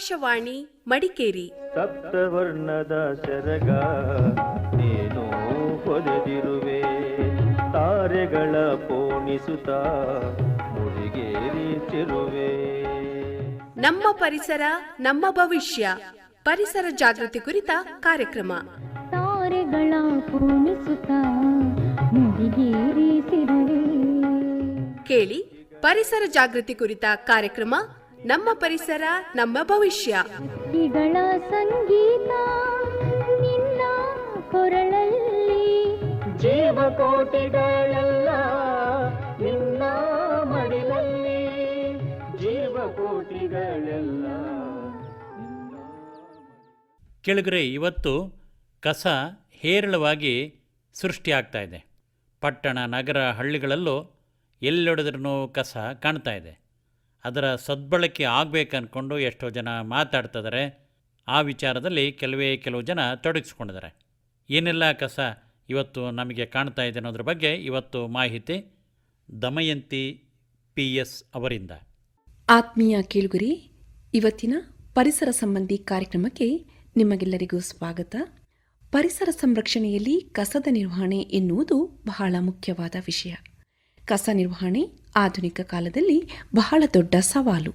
ಆಕಾಶವಾಣಿ ಮಡಿಕೇರಿ. ಸಪ್ತವರ್ಣದ ಸೆರಗ ನೀನು ಹೊದೆದಿರುವೆ, ತಾರೆಗಳ ಪೋಣಿಸುತ್ತ ಮುಡಿಗೇರಿಸಿರುವೆ. ನಮ್ಮ ಪರಿಸರ ನಮ್ಮ ಭವಿಷ್ಯ, ಪರಿಸರ ಜಾಗೃತಿ ಕುರಿತ ಕಾರ್ಯಕ್ರಮ. ತಾರೆಗಳ ಪೋಣಿಸುತ್ತ ಮುಡಿಗೇರಿಸಿರುವೆ. ಕೇಳಿ ಪರಿಸರ ಜಾಗೃತಿ ಕುರಿತ ಕಾರ್ಯಕ್ರಮ ನಮ್ಮ ಪರಿಸರ ನಮ್ಮ ಭವಿಷ್ಯ. ಹಕ್ಕಿಗಳ ಸಂಗೀತ ನಿನ್ನ ಕೊರಳಲ್ಲಿ, ಜೀವಕೋಟಿಗಳೆಲ್ಲ ನಿನ್ನ ಮಡಿಲಲ್ಲಿ, ಜೀವಕೋಟಿಗಳೆಲ್ಲ. ಕೆಳಗರೆ ಇವತ್ತು ಕಸ ಹೇರಳವಾಗಿ ಸೃಷ್ಟಿಯಾಗ್ತಾ ಇದೆ. ಪಟ್ಟಣ ನಗರ ಹಳ್ಳಿಗಳಲ್ಲೂ ಎಲ್ಲೊಡೆದ್ರೂ ಕಸ ಕಾಣ್ತಾ ಇದೆ. ಅದರ ಸದ್ಬಳಕೆ ಆಗಬೇಕಂದ್ಕೊಂಡು ಎಷ್ಟೋ ಜನ ಮಾತಾಡ್ತಿದ್ದಾರೆ. ಆ ವಿಚಾರದಲ್ಲಿ ಕೆಲವು ಜನ ತೊಡಗಿಸ್ಕೊಂಡಿದ್ದಾರೆ. ಏನೆಲ್ಲ ಕಸ ಇವತ್ತು ನಮಗೆ ಕಾಣ್ತಾ ಇದೆ ಅನ್ನೋದ್ರ ಬಗ್ಗೆ ಇವತ್ತು ಮಾಹಿತಿ ದಮಯಂತಿ PS ಅವರಿಂದ. ಆತ್ಮೀಯ ಕೇಳುಗರಿ, ಇವತ್ತಿನ ಪರಿಸರ ಸಂಬಂಧಿ ಕಾರ್ಯಕ್ರಮಕ್ಕೆ ನಿಮಗೆಲ್ಲರಿಗೂ ಸ್ವಾಗತ. ಪರಿಸರ ಸಂರಕ್ಷಣೆಯಲ್ಲಿ ಕಸದ ನಿರ್ವಹಣೆ ಎನ್ನುವುದು ಬಹಳ ಮುಖ್ಯವಾದ ವಿಷಯ. ಕಸ ನಿರ್ವಹಣೆ ಆಧುನಿಕ ಕಾಲದಲ್ಲಿ ಬಹಳ ದೊಡ್ಡ ಸವಾಲು.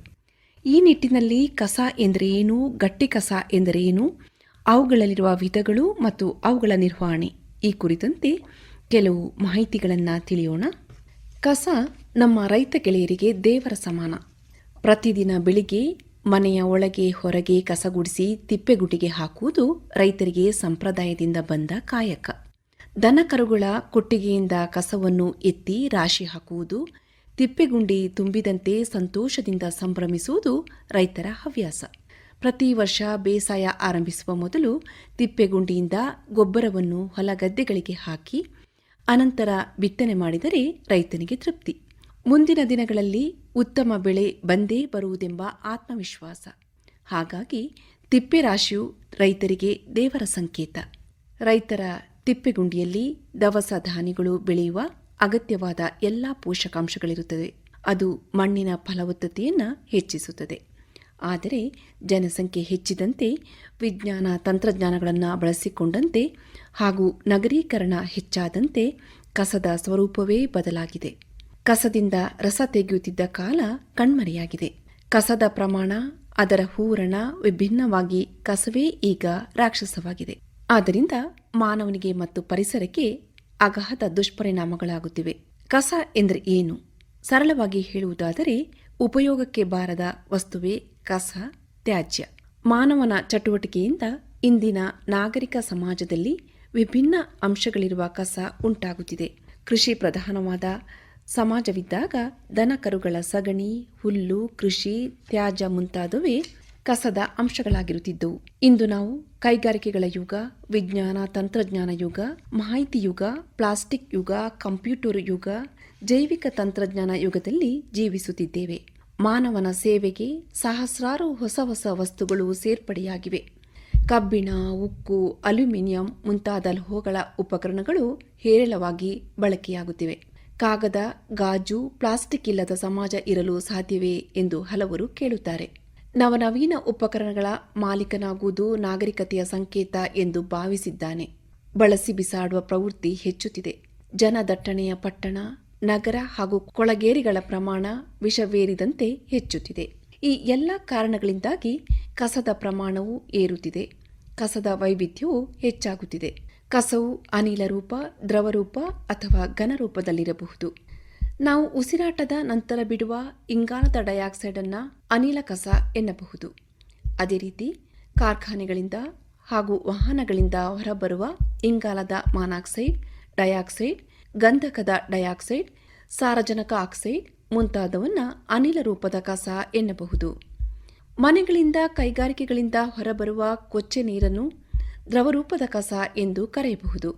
ಈ ನಿಟ್ಟಿನಲ್ಲಿ ಕಸ ಎಂದರೆ ಏನು, ಗಟ್ಟಿ ಕಸ ಎಂದರೆ ಏನು, ಅವುಗಳಲ್ಲಿರುವ ವಿಧಗಳು ಮತ್ತು ಅವುಗಳ ನಿರ್ವಹಣೆ ಈ ಕುರಿತಂತೆ ಕೆಲವು ಮಾಹಿತಿಗಳನ್ನು ತಿಳಿಯೋಣ. ಕಸ ನಮ್ಮ ರೈತ ಗೆಳೆಯರಿಗೆ ದೇವರ ಸಮಾನ. ಪ್ರತಿದಿನ ಬೆಳಿಗ್ಗೆ ಮನೆಯ ಒಳಗೆ ಹೊರಗೆ ಕಸಗುಡಿಸಿ ತಿಪ್ಪೆಗುಡ್ಡಿಗೆ ಹಾಕುವುದು ರೈತರಿಗೆ ಸಂಪ್ರದಾಯದಿಂದ ಬಂದ ಕಾಯಕ. ದನಕರುಗಳ ಕೊಟ್ಟಿಗೆಯಿಂದ ಕಸವನ್ನು ಎತ್ತಿ ರಾಶಿ ಹಾಕುವುದು, ತಿಪ್ಪೆಗುಂಡಿ ತುಂಬಿದಂತೆ ಸಂತೋಷದಿಂದ ಸಂಭ್ರಮಿಸುವುದು ರೈತರ ಹವ್ಯಾಸ. ಪ್ರತಿ ವರ್ಷ ಬೇಸಾಯ ಆರಂಭಿಸುವ ಮೊದಲು ತಿಪ್ಪೆಗುಂಡಿಯಿಂದ ಗೊಬ್ಬರವನ್ನು ಹೊಲಗದ್ದೆಗಳಿಗೆ ಹಾಕಿ ಅನಂತರ ಬಿತ್ತನೆ ಮಾಡಿದರೆ ರೈತನಿಗೆ ತೃಪ್ತಿ. ಮುಂದಿನ ದಿನಗಳಲ್ಲಿ ಉತ್ತಮ ಬೆಳೆ ಬಂದೇ ಬರುವುದೆಂಬ ಆತ್ಮವಿಶ್ವಾಸ. ಹಾಗಾಗಿ ತಿಪ್ಪೆ ರಾಶಿಯು ರೈತರಿಗೆ ದೇವರ ಸಂಕೇತ. ರೈತರ ತಿಪ್ಪೆಗುಂಡಿಯಲ್ಲಿ ದವಸ ಧಾನ್ಯಗಳು ಬೆಳೆಯುವ ಅಗತ್ಯವಾದ ಎಲ್ಲ ಪೋಷಕಾಂಶಗಳಿರುತ್ತದೆ. ಅದು ಮಣ್ಣಿನ ಫಲವತ್ತತೆಯನ್ನು ಹೆಚ್ಚಿಸುತ್ತದೆ. ಆದರೆ ಜನಸಂಖ್ಯೆ ಹೆಚ್ಚಿದಂತೆ, ವಿಜ್ಞಾನ ತಂತ್ರಜ್ಞಾನಗಳನ್ನು ಬಳಸಿಕೊಂಡಂತೆ ಹಾಗೂ ನಗರೀಕರಣ ಹೆಚ್ಚಾದಂತೆ ಕಸದ ಸ್ವರೂಪವೇ ಬದಲಾಗಿದೆ. ಕಸದಿಂದ ರಸ ತೆಗೆಯುತ್ತಿದ್ದ ಕಾಲ ಕಣ್ಮರೆಯಾಗಿದೆ. ಕಸದ ಪ್ರಮಾಣ, ಅದರ ಹೂರಣ ವಿಭಿನ್ನವಾಗಿ ಕಸವೇ ಈಗ ರಾಕ್ಷಸವಾಗಿದೆ. ಆದ್ದರಿಂದ ಮಾನವನಿಗೆ ಮತ್ತು ಪರಿಸರಕ್ಕೆ ಅಗಾಧ ದುಷ್ಪರಿಣಾಮಗಳಾಗುತ್ತಿವೆ. ಕಸ ಎಂದರೆ ಏನು? ಸರಳವಾಗಿ ಹೇಳುವುದಾದರೆ ಉಪಯೋಗಕ್ಕೆ ಬಾರದ ವಸ್ತುವೇ ಕಸ, ತ್ಯಾಜ್ಯ. ಮಾನವನ ಚಟುವಟಿಕೆಯಿಂದ ಇಂದಿನ ನಾಗರಿಕ ಸಮಾಜದಲ್ಲಿ ವಿಭಿನ್ನ ಅಂಶಗಳಿರುವ ಕಸ ಉಂಟಾಗುತ್ತಿದೆ. ಕೃಷಿ ಪ್ರಧಾನವಾದ ಸಮಾಜವಿದ್ದಾಗ ದನಕರುಗಳ ಸಗಣಿ, ಹುಲ್ಲು, ಕೃಷಿ ತ್ಯಾಜ್ಯ ಮುಂತಾದವೇ ಕಸದ ಅಂಶಗಳಾಗಿರುತ್ತಿದ್ದವು. ಇಂದು ನಾವು ಕೈಗಾರಿಕೆಗಳ ಯುಗ, ವಿಜ್ಞಾನ ತಂತ್ರಜ್ಞಾನ ಯುಗ, ಮಾಹಿತಿ ಯುಗ, ಪ್ಲಾಸ್ಟಿಕ್ ಯುಗ, ಕಂಪ್ಯೂಟರ್ ಯುಗ, ಜೈವಿಕ ತಂತ್ರಜ್ಞಾನ ಯುಗದಲ್ಲಿ ಜೀವಿಸುತ್ತಿದ್ದೇವೆ. ಮಾನವನ ಸೇವೆಗೆ ಸಹಸ್ರಾರು ಹೊಸ ಹೊಸ ವಸ್ತುಗಳು ಸೇರ್ಪಡೆಯಾಗಿವೆ. ಕಬ್ಬಿಣ, ಉಕ್ಕು, ಅಲ್ಯೂಮಿನಿಯಂ ಮುಂತಾದ ಲೋಹಗಳ ಉಪಕರಣಗಳು ಹೇರಳವಾಗಿ ಬಳಕೆಯಾಗುತ್ತಿವೆ. ಕಾಗದ, ಗಾಜು, ಪ್ಲಾಸ್ಟಿಕ್ ಇಲ್ಲದ ಸಮಾಜ ಇರಲು ಸಾಧ್ಯವೇ ಎಂದು ಹಲವರು ಕೇಳುತ್ತಾರೆ. ನವನವೀನ ಉಪಕರಣಗಳ ಮಾಲೀಕನಾಗುವುದು ನಾಗರಿಕತೆಯ ಸಂಕೇತ ಎಂದು ಭಾವಿಸಿದ್ದಾನೆ. ಬಳಸಿ ಬಿಸಾಡುವ ಪ್ರವೃತ್ತಿ ಹೆಚ್ಚುತ್ತಿದೆ. ಜನದಟ್ಟಣೆಯ ಪಟ್ಟಣ, ನಗರ ಹಾಗೂ ಕೊಳಗೇರಿಗಳ ಪ್ರಮಾಣ ವಿಷವೇರಿದಂತೆ ಹೆಚ್ಚುತ್ತಿದೆ. ಈ ಎಲ್ಲ ಕಾರಣಗಳಿಂದಾಗಿ ಕಸದ ಪ್ರಮಾಣವು ಏರುತ್ತಿದೆ. ಕಸದ ವೈವಿಧ್ಯವು ಹೆಚ್ಚಾಗುತ್ತಿದೆ. ಕಸವು ಅನಿಲ ರೂಪ, ದ್ರವರೂಪ ಅಥವಾ ಘನರೂಪದಲ್ಲಿರಬಹುದು. ನಾವು ಉಸಿರಾಟದ ನಂತರ ಬಿಡುವ ಇಂಗಾಲದ ಡೈಆಕ್ಸೈಡ್ ಅನ್ನು ಅನಿಲ ಕಸ ಎನ್ನಬಹುದು. ಅದೇ ರೀತಿ ಕಾರ್ಖಾನೆಗಳಿಂದ ಹಾಗೂ ವಾಹನಗಳಿಂದ ಹೊರಬರುವ ಇಂಗಾಲದ ಮಾನಾಕ್ಸೈಡ್, ಡೈಆಕ್ಸೈಡ್, ಗಂಧಕದ ಡೈಆಕ್ಸೈಡ್, ಸಾರಜನಕ ಆಕ್ಸೈಡ್ ಮುಂತಾದವನ್ನು ಅನಿಲ ರೂಪದ ಕಸ ಎನ್ನಬಹುದು. ಮನೆಗಳಿಂದ ಕೈಗಾರಿಕೆಗಳಿಂದ ಹೊರಬರುವ ಕೊಚ್ಚೆ ನೀರನ್ನು ದ್ರವರೂಪದ ಕಸ ಎಂದು ಕರೆಯಬಹುದು.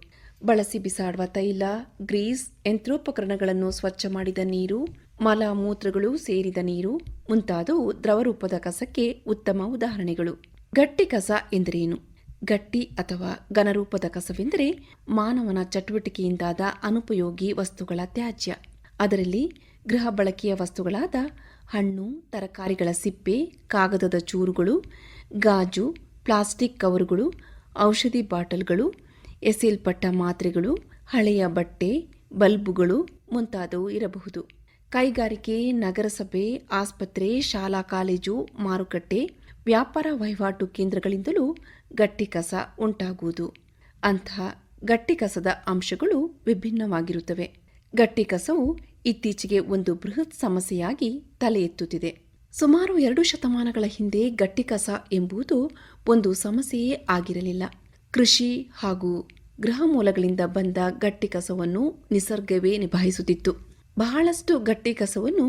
ಬಳಸಿ ಬಿಸಾಡುವ ತೈಲ, ಗ್ರೀಸ್, ಯಂತ್ರೋಪಕರಣಗಳನ್ನು ಸ್ವಚ್ಛ ಮಾಡಿದ ನೀರು, ಮಲ ಮೂತ್ರಗಳು ಸೇರಿದ ನೀರು ಮುಂತಾದವು ದ್ರವರೂಪದ ಕಸಕ್ಕೆ ಉತ್ತಮ ಉದಾಹರಣೆಗಳು. ಗಟ್ಟಿ ಕಸ ಎಂದರೇನು? ಗಟ್ಟಿ ಅಥವಾ ಘನರೂಪದ ಕಸವೆಂದರೆ ಮಾನವನ ಚಟುವಟಿಕೆಯಿಂದಾದ ಅನುಪಯೋಗಿ ವಸ್ತುಗಳ ತ್ಯಾಜ್ಯ. ಅದರಲ್ಲಿ ಗೃಹ ಬಳಕೆಯ ವಸ್ತುಗಳಾದ ಹಣ್ಣು ತರಕಾರಿಗಳ ಸಿಪ್ಪೆ, ಕಾಗದದ ಚೂರುಗಳು, ಗಾಜು, ಪ್ಲಾಸ್ಟಿಕ್ ಕವರುಗಳು, ಔಷಧಿ ಬಾಟಲ್ಗಳು, ಎಸೆಯಲ್ಪಟ್ಟ ಮಾತ್ರೆಗಳು, ಹಳೆಯ ಬಟ್ಟೆ, ಬಲ್ಬುಗಳು ಮುಂತಾದವು ಇರಬಹುದು. ಕೈಗಾರಿಕೆ, ನಗರಸಭೆ, ಆಸ್ಪತ್ರೆ, ಶಾಲಾ ಕಾಲೇಜು, ಮಾರುಕಟ್ಟೆ, ವ್ಯಾಪಾರ ವಹಿವಾಟು ಕೇಂದ್ರಗಳಿಂದಲೂ ಗಟ್ಟಿ ಕಸ ಉಂಟಾಗುವುದು. ಅಂತಹ ಗಟ್ಟಿ ಕಸದ ಅಂಶಗಳು ವಿಭಿನ್ನವಾಗಿರುತ್ತವೆ. ಗಟ್ಟಿ ಕಸವು ಇತ್ತೀಚೆಗೆ ಒಂದು ಬೃಹತ್ ಸಮಸ್ಯೆಯಾಗಿ ತಲೆ ಎತ್ತುತ್ತಿದೆ. ಸುಮಾರು 2 ಶತಮಾನಗಳ ಹಿಂದೆ ಗಟ್ಟಿ ಕಸ ಎಂಬುದು ಒಂದು ಸಮಸ್ಯೆಯೇ ಆಗಿರಲಿಲ್ಲ. ಕೃಷಿ ಹಾಗೂ ಗೃಹ ಮೂಲಗಳಿಂದ ಬಂದ ಗಟ್ಟಿ ಕಸವನ್ನು ನಿಸರ್ಗವೇ ನಿಭಾಯಿಸುತ್ತಿತ್ತು. ಬಹಳಷ್ಟು ಗಟ್ಟಿ ಕಸವನ್ನು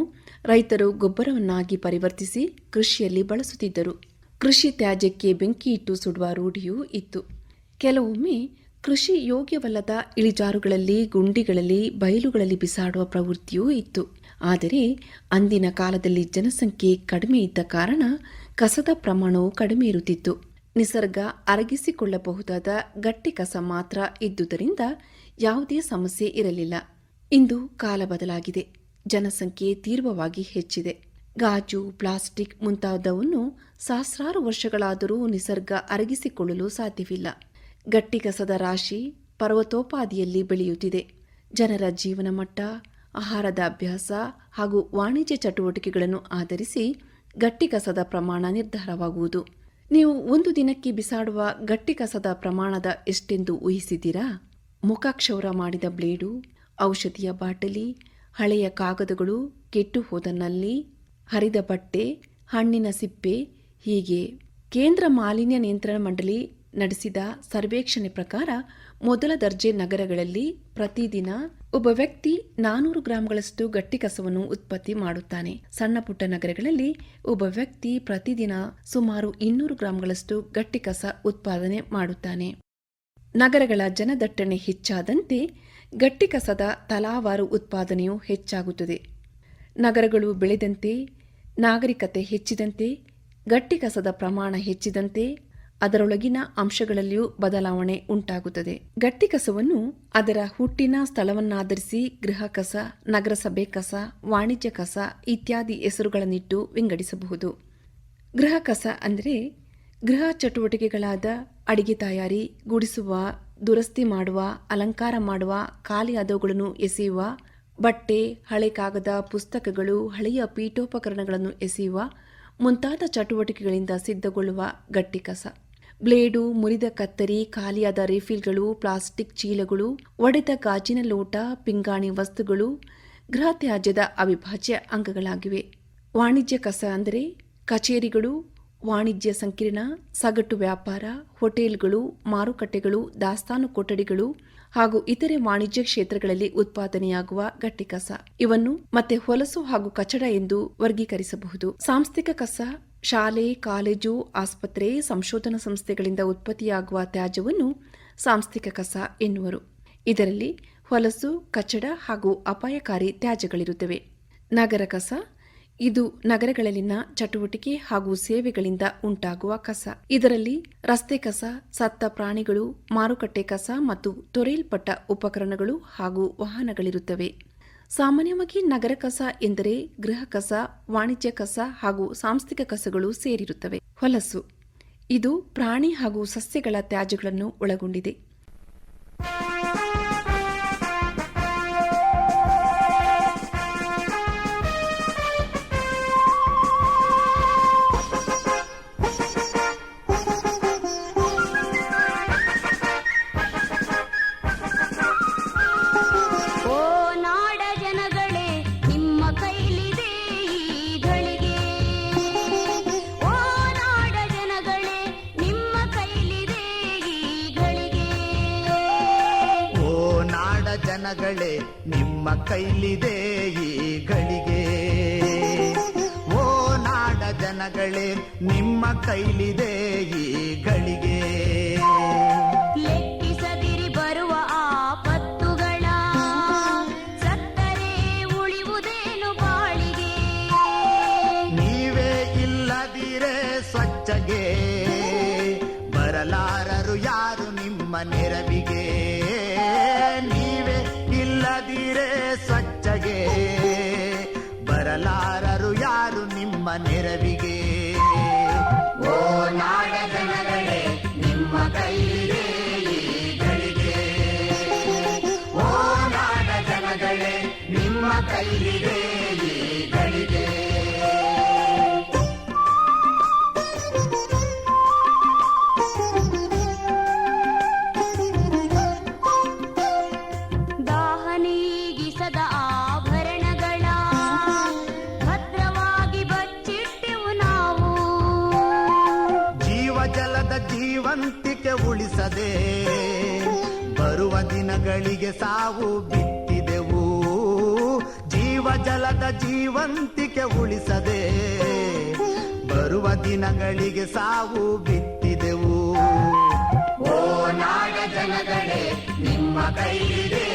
ರೈತರು ಗೊಬ್ಬರವನ್ನಾಗಿ ಪರಿವರ್ತಿಸಿ ಕೃಷಿಯಲ್ಲಿ ಬಳಸುತ್ತಿದ್ದರು. ಕೃಷಿ ತ್ಯಾಜ್ಯಕ್ಕೆ ಬೆಂಕಿ ಇಟ್ಟು ಸುಡುವ ರೂಢಿಯೂ ಇತ್ತು. ಕೆಲವೊಮ್ಮೆ ಕೃಷಿ ಯೋಗ್ಯವಲ್ಲದ ಇಳಿಜಾರುಗಳಲ್ಲಿ, ಗುಂಡಿಗಳಲ್ಲಿ, ಬಯಲುಗಳಲ್ಲಿ ಬಿಸಾಡುವ ಪ್ರವೃತ್ತಿಯೂ ಇತ್ತು. ಆದರೆ ಅಂದಿನ ಕಾಲದಲ್ಲಿ ಜನಸಂಖ್ಯೆ ಕಡಿಮೆ ಇದ್ದ ಕಾರಣ ಕಸದ ಪ್ರಮಾಣವು ಕಡಿಮೆ ಇರುತ್ತಿತ್ತು. ನಿಸರ್ಗ ಅರಗಿಸಿಕೊಳ್ಳಬಹುದಾದ ಗಟ್ಟಿ ಕಸ ಮಾತ್ರ ಇದ್ದುದರಿಂದ ಯಾವುದೇ ಸಮಸ್ಯೆ ಇರಲಿಲ್ಲ. ಇಂದು ಕಾಲ ಬದಲಾಗಿದೆ. ಜನಸಂಖ್ಯೆ ತೀವ್ರವಾಗಿ ಹೆಚ್ಚಿದೆ. ಗಾಜು, ಪ್ಲಾಸ್ಟಿಕ್ ಮುಂತಾದವನ್ನು ಸಹಸ್ರಾರು ವರ್ಷಗಳಾದರೂ ನಿಸರ್ಗ ಅರಗಿಸಿಕೊಳ್ಳಲು ಸಾಧ್ಯವಿಲ್ಲ. ಗಟ್ಟಿ ಕಸದ ರಾಶಿ ಪರ್ವತೋಪಾದಿಯಲ್ಲಿ ಬೆಳೆಯುತ್ತಿದೆ. ಜನರ ಜೀವನ ಮಟ್ಟ, ಆಹಾರದ ಅಭ್ಯಾಸ ಹಾಗೂ ವಾಣಿಜ್ಯ ಚಟುವಟಿಕೆಗಳನ್ನು ಆಧರಿಸಿ ಗಟ್ಟಿ ಕಸದ ಪ್ರಮಾಣ ನಿರ್ಧಾರವಾಗುವುದು. ನೀವು ಒಂದು ದಿನಕ್ಕೆ ಬಿಸಾಡುವ ಗಟ್ಟಿ ಕಸದ ಪ್ರಮಾಣದ ಎಷ್ಟೆಂದು ಊಹಿಸಿದ್ದೀರಾ? ಮುಖ ಕ್ಷೌರ ಮಾಡಿದ ಬ್ಲೇಡು, ಔಷಧಿಯ ಬಾಟಲಿ, ಹಳೆಯ ಕಾಗದಗಳು, ಕೆಟ್ಟು ಹೋದ ನಲ್ಲಿ, ಹರಿದ ಬಟ್ಟೆ, ಹಣ್ಣಿನ ಸಿಪ್ಪೆ ಹೀಗೆ. ಕೇಂದ್ರ ಮಾಲಿನ್ಯ ನಿಯಂತ್ರಣ ಮಂಡಳಿ ನಡೆಸಿದ ಸರ್ವೇಕ್ಷಣೆ ಪ್ರಕಾರ ಮೊದಲ ದರ್ಜೆ ನಗರಗಳಲ್ಲಿ ಪ್ರತಿದಿನ ಒಬ್ಬ ವ್ಯಕ್ತಿ 400 ಗ್ರಾಂಗಳಷ್ಟು ಗಟ್ಟಿ ಕಸವನ್ನು ಉತ್ಪತ್ತಿ ಮಾಡುತ್ತಾನೆ. ಸಣ್ಣ ಪುಟ್ಟ ನಗರಗಳಲ್ಲಿ ಒಬ್ಬ ವ್ಯಕ್ತಿ ಪ್ರತಿದಿನ ಸುಮಾರು 200 ಗ್ರಾಂಗಳಷ್ಟು ಗಟ್ಟಿ ಕಸ ಉತ್ಪಾದನೆ ಮಾಡುತ್ತಾನೆ. ನಗರಗಳ ಜನದಟ್ಟಣೆ ಹೆಚ್ಚಾದಂತೆ ಗಟ್ಟಿ ಕಸದ ತಲಾವಾರು ಉತ್ಪಾದನೆಯು ಹೆಚ್ಚಾಗುತ್ತದೆ. ನಗರಗಳು ಬೆಳೆದಂತೆ, ನಾಗರಿಕತೆ ಹೆಚ್ಚಿದಂತೆ, ಗಟ್ಟಿ ಕಸದ ಪ್ರಮಾಣ ಹೆಚ್ಚಿದಂತೆ ಅದರೊಳಗಿನ ಅಂಶಗಳಲ್ಲಿಯೂ ಬದಲಾವಣೆ ಉಂಟಾಗುತ್ತದೆ. ಗಟ್ಟಿ ಕಸವನ್ನು ಅದರ ಹುಟ್ಟಿನ ಸ್ಥಳವನ್ನಾಧರಿಸಿ ಗೃಹ ಕಸ, ನಗರಸಭೆ ಕಸ, ವಾಣಿಜ್ಯ ಕಸ ಇತ್ಯಾದಿ ಹೆಸರುಗಳನ್ನಿಟ್ಟು ವಿಂಗಡಿಸಬಹುದು. ಗೃಹ ಕಸ ಅಂದರೆ ಗೃಹ ಚಟುವಟಿಕೆಗಳಾದ ಅಡಿಗೆ ತಯಾರಿ, ಗುಡಿಸುವ, ದುರಸ್ತಿ ಮಾಡುವ, ಅಲಂಕಾರ ಮಾಡುವ, ಖಾಲಿಯಾದವುಗಳನ್ನು ಎಸೆಯುವ, ಬಟ್ಟೆ, ಹಳೆ ಕಾಗದ, ಪುಸ್ತಕಗಳು, ಹಳೆಯ ಪೀಠೋಪಕರಣಗಳನ್ನು ಎಸೆಯುವ ಮುಂತಾದ ಚಟುವಟಿಕೆಗಳಿಂದ ಸಿದ್ಧಗೊಳ್ಳುವ ಗಟ್ಟಿ ಕಸ. ಬ್ಲೇಡು, ಮುರಿದ ಕತ್ತರಿ, ಖಾಲಿಯಾದ ರಿಫಿಲ್ಗಳು, ಪ್ಲಾಸ್ಟಿಕ್ ಚೀಲಗಳು, ಒಡೆದ ಗಾಜಿನ ಲೋಟ, ಪಿಂಗಾಣಿ ವಸ್ತುಗಳು ಗೃಹ ತ್ಯಾಜ್ಯದ ಅವಿಭಾಜ್ಯ ಅಂಗಗಳಾಗಿವೆ. ವಾಣಿಜ್ಯ ಕಸ ಅಂದರೆ ಕಚೇರಿಗಳು, ವಾಣಿಜ್ಯ ಸಂಕೀರ್ಣ, ಸಗಟು ವ್ಯಾಪಾರ, ಹೋಟೆಲ್ಗಳು, ಮಾರುಕಟ್ಟೆಗಳು, ದಾಸ್ತಾನು ಕೊಠಡಿಗಳು ಹಾಗೂ ಇತರೆ ವಾಣಿಜ್ಯ ಕ್ಷೇತ್ರಗಳಲ್ಲಿ ಉತ್ಪಾದನೆಯಾಗುವ ಗಟ್ಟಿ ಕಸ. ಇವನ್ನು ಮತ್ತೆ ಹೊಲಸು ಹಾಗೂ ಕಚಡ ಎಂದು ವರ್ಗೀಕರಿಸಬಹುದು. ಸಾಂಸ್ಥಿಕ ಕಸ ಶಾಲೆ, ಕಾಲೇಜು, ಆಸ್ಪತ್ರೆ, ಸಂಶೋಧನಾ ಸಂಸ್ಥೆಗಳಿಂದ ಉತ್ಪತ್ತಿಯಾಗುವ ತ್ಯಾಜ್ಯವನ್ನು ಸಾಂಸ್ಥಿಕ ಕಸ ಎನ್ನುವರು. ಇದರಲ್ಲಿ ಹೊಲಸು, ಕಚಡ ಹಾಗೂ ಅಪಾಯಕಾರಿ ತ್ಯಾಜ್ಯಗಳಿರುತ್ತವೆ. ನಗರ ಕಸ ಇದು ನಗರಗಳಲ್ಲಿನ ಚಟುವಟಿಕೆ ಹಾಗೂ ಸೇವೆಗಳಿಂದ ಉಂಟಾಗುವ ಕಸ. ಇದರಲ್ಲಿ ರಸ್ತೆ ಕಸ, ಸತ್ತ ಪ್ರಾಣಿಗಳು, ಮಾರುಕಟ್ಟೆ ಕಸ ಮತ್ತು ತೊರೆಯಲ್ಪಟ್ಟ ಉಪಕರಣಗಳು ಹಾಗೂ ವಾಹನಗಳಿರುತ್ತವೆ. ಸಾಮಾನ್ಯವಾಗಿ ನಗರ ಕಸ ಎಂದರೆ ಗೃಹ ಕಸ, ವಾಣಿಜ್ಯ ಕಸ ಹಾಗೂ ಸಾಂಸ್ಥಿಕ ಕಸಗಳು ಸೇರಿರುತ್ತವೆ. ಹೊಲಸು ಇದು ಪ್ರಾಣಿ ಹಾಗೂ ಸಸ್ಯಗಳ ತ್ಯಾಜ್ಯಗಳನ್ನು ಒಳಗೊಂಡಿದೆ. ಜನಗಳೇ ನಿಮ್ಮ ಕೈಲಿದೆ ಈ ಗಳಿಗೆ, ಓ ನಾಡ ಜನಗಳೇ ನಿಮ್ಮ ಕೈಲಿದೆ ಈ ಗಳಿಗೆ. ಲೆಕ್ಕಿಸದಿರಿ ಬರುವ ಆಪತ್ತುಗಳ, ಸತ್ತರೆ ಉಳಿಯುವುದೇನು ಬಾಳಿಗೆ. ನೀವೇ ಇಲ್ಲದಿರೆ ಸ್ವಚ್ಛಗೆ ಬರಲಾರರು ಯಾರು ನಿಮ್ಮ ನೆರವಿಗೆ. ಇಲ್ಲದಿರೆ ಸ್ವಚ್ಛಗೆ ಬರಲಾರರು ಯಾರು ನೆರವಿಗೆ. ಓ ನಾಡ ಜನಗಳೇ ನಿಮ್ಮ ಕೈಲಿದೆ ಈ ಗಳಿಗೆ. ಓ ನಾಡ ಜನಗಳೇ ನಿಮ್ಮ ಕೈಲಿದೆ ಈ ಗಳಿಗೆ. ದಾಹನೀಗಿಸದ ಆಭರಣಗಳ ಭದ್ರವಾಗಿ ಬಚ್ಚಿಟ್ಟೆವು ನಾವು. ಜೀವ ಜಲದ ಜೀವಂತಿಕೆ ಉಳಿಸದೆ ಬರುವ ದಿನಗಳಿಗೆ ಸಾವು ಬಿತ್ತಿದೆವು. ಜೀವ ಜಲದ ಜೀವಂತಿಕೆ ಉಳಿಸದೆ ಬರುವ ದಿನಗಳಿಗೆ ಸಾವು ಬಿತ್ತಿದೆವು. ಓ ನಾಡ ಜನಗಳೇ ನಿಮ್ಮ ಕೈಲಿದೆ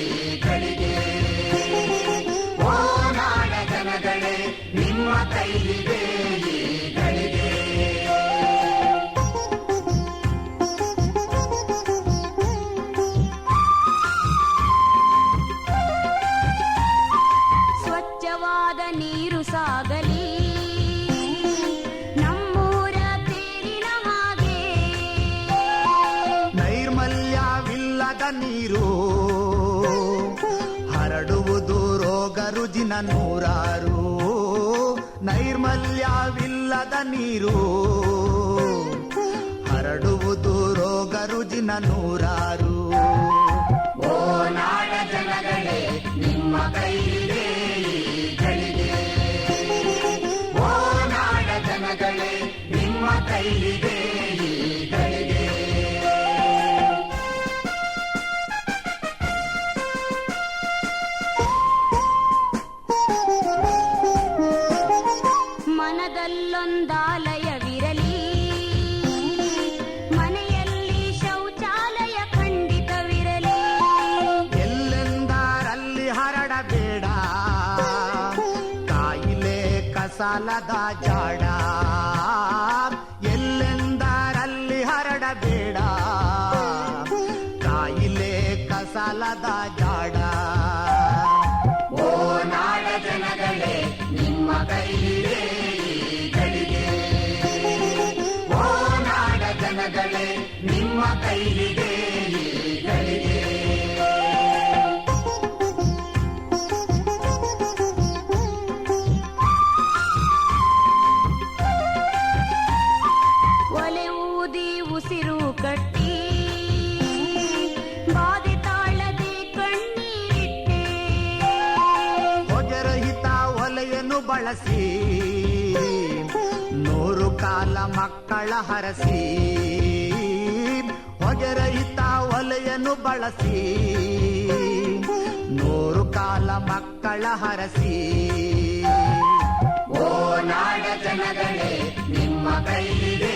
ಈ ಗಳಿಗೆ. ಓ ನಾಡ ಜನಗಳೇ ನಿಮ್ಮ ಕೈಲಿದೆ ಈ ಗಳಿಗೆ. ಸ್ವಚ್ಛವಾದ ನೀರು ಸಾಗಲಿ ನಮ್ಮೂರ ತೇರಿನ ಹಾಗೆ. ನೈರ್ಮಲ್ಯವಿಲ್ಲದ ನೀರು ಹರಡುವುದು ರೋಗ ರುಜಿನ ನೂರಾರು. ನೈರ್ಮಲ್ಯವಿಲ್ಲದ ನೀರು ಹರಡುವುದು ರೋಗ ರುಜಿನ ನೂರಾರು. ಓ ನಾಡ ಜನಗಳೇ ನಿಮ್ಮ ಕೈಲಿದೆ ಈ ಗಳಿಗೆ. ಓ ನಾಡ ಜನಗಳೇ ನಿಮ್ಮ ಕೈಲಿದೆ ಈ ಗಳಿಗೆ. ಮನದಲ್ಲೊಂದಾಲಯವಿರಲಿ ಮನೆಯಲ್ಲಿ ಶೌಚಾಲಯ ಖಂಡಿತವಿರಲಿ. ಎಲ್ಲೆಂದರಲ್ಲಿ ಹರಡಬೇಡ ಕಾಯಿಲೆ ಕಸಾಲದ ಜಾಡ. ಎಲ್ಲೆಂದರಲ್ಲಿ ಹರಡಬೇಡ ಕಾಯಿಲೆ ಕಸಾಲದ ಜಾಡ. ಓ ನಾಡ ಜನಗಳೇ ನಿಮ್ಮ ಕೈಲಿದೆ ಈ ಗಳಿಗೆ. ಓ ನಾಡ ಜನಗಳೇ ನಿಮ್ಮ ಕೈಲಿದೆ ಈ ಗಳಿಗೆ. ಒಲೆ ಊದಿ ಉಸಿರು ಕಟ್ಟಿ ಬಾಧೆ ತಾಳದೆ ಕಣ್ಣೀರಿಟ್ಟೆ. ಹೊಗೆರಹಿತ ಒಲೆಯನ್ನು ಬಳಸಿ 100 ಕಾಲ ಮಕ್ಕಳ ಹರಸಿ. ಹೊಗೆರಹಿತ ಒಲೆಯನ್ನು ಬಳಸಿ 100 ಕಾಲ ಮಕ್ಕಳ ಹರಸಿ. ಓ ನಾಡ ಜನಗಳೇ ನಿಮ್ಮ ಕೈಲಿದೆ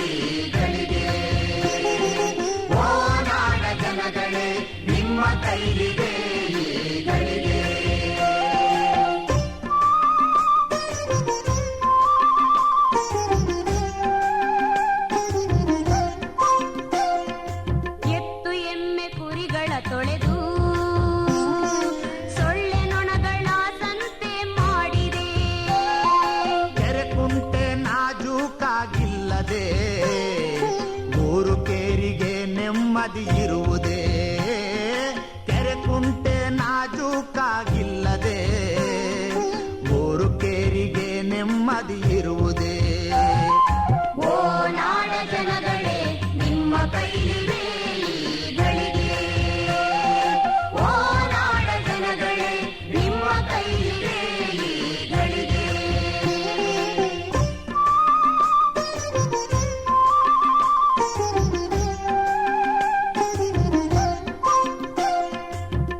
ಈ ಗಳಿಗೆ. ಓ ನಾಡ ಜನಗಳೇ ನಿಮ್ಮ ಕೈಲಿದೆ ಈ ಗಳಿಗೆ. ಎತ್ತು ಎಮ್ಮೆ ಕುರಿಗಳ ತೊಳೆದು ಸೊಳ್ಳೆ ನೊಣಗಳ ಸಂತೆ ಮಾಡಿದೆ. ಕೆರೆ ಕುಂಟೆ ನಾಜೂಕಾಗಿಲ್ಲದೆ ಊರು ಕೇರಿಗೆ ನೆಮ್ಮದಿ ಇರುವುದೇ. ಕೆರೆ ಕುಂಟೆ ನಾಜೂಕಾಗಿಲ್ಲದೆ ಊರು ಕೇರಿಗೆ ನೆಮ್ಮದಿ ಇರುವುದೇ. ಓ ನಾಡ ಜನಗಳೇ ನಿಮ್ಮ ಕೈಲಿದೆ ಈ ಗಳಿಗೆ. ಓ ನಾಡ ಜನಗಳೇ ನಿಮ್ಮ ಕೈಲಿದೆ ಈ ಗಳಿಗೆ.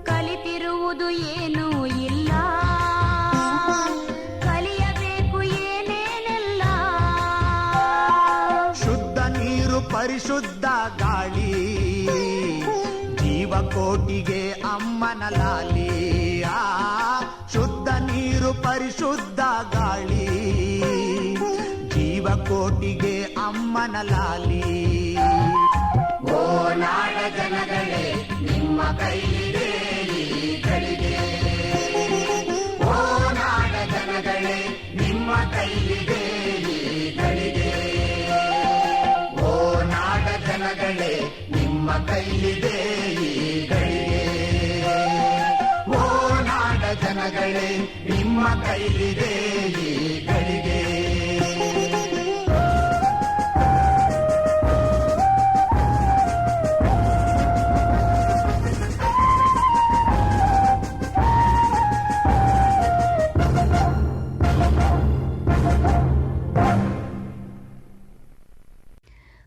ಕಲಿತಿರುವುದು ಏನೂ ಇಲ್ಲ ಕಲಿಯಬೇಕು ಏನೇನೆಲ್ಲ. ಶುದ್ಧ ನೀರು ಪರಿಶುದ್ಧ ಗಾಳಿ ಜೀವಕೋಟಿಗೆ ಅಮ್ಮನ ಲಾಲಿ. ಶುದ್ಧ ನೀರು ಪರಿಶುದ್ಧ ಗಾಳಿ ಜೀವಕೋಟಿಗೆ ಅಮ್ಮನ ಲಾಲಿ. ಓ ನಾಡ ಜನಗಳೇ ನಿಮ್ಮ ಕೈಲಿದೆ ಈ ಗಳಿಗೆ. ಓ ನಾಡ ಜನಗಳೇ ನಿಮ್ಮ ಕೈ ಕೈಲಿದೆ ಈ ಗಳಿಗೆ. ಓ ನಾಡ ಜನಗಳೇ ನಿಮ್ಮ ಕೈಲಿದೆ ಈ ಗಳಿಗೆ. ಓ ನಾಡ ಜನಗಳೇ ನಿಮ್ಮ ಕೈಲಿದೆ ಈ ಗಳಿಗೆ.